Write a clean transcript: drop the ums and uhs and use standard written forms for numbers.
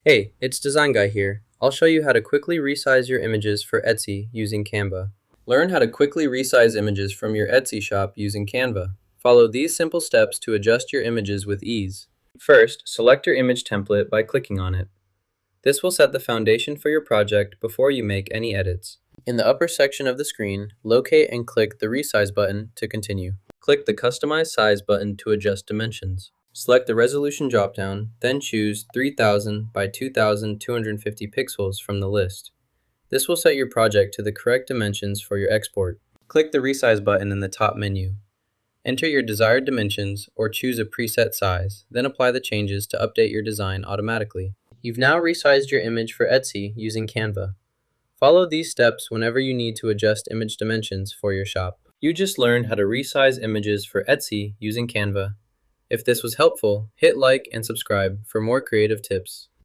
Hey, it's Design Guy here. I'll show you how to quickly resize your images for Etsy using Canva. Learn how to quickly resize images from your Etsy shop using Canva. Follow these simple steps to adjust your images with ease. First, select your image template by clicking on it. This will set the foundation for your project before you make any edits. In the upper section of the screen, locate and click the Resize button to continue. Click the Customize Size button to adjust dimensions. Select the resolution dropdown, then choose 3000 by 2250 pixels from the list. This will set your project to the correct dimensions for your export. Click the Resize button in the top menu. Enter your desired dimensions or choose a preset size, then apply the changes to update your design automatically. You've now resized your image for Etsy using Canva. Follow these steps whenever you need to adjust image dimensions for your shop. You just learned how to resize images for Etsy using Canva. If this was helpful, hit like and subscribe for more creative tips.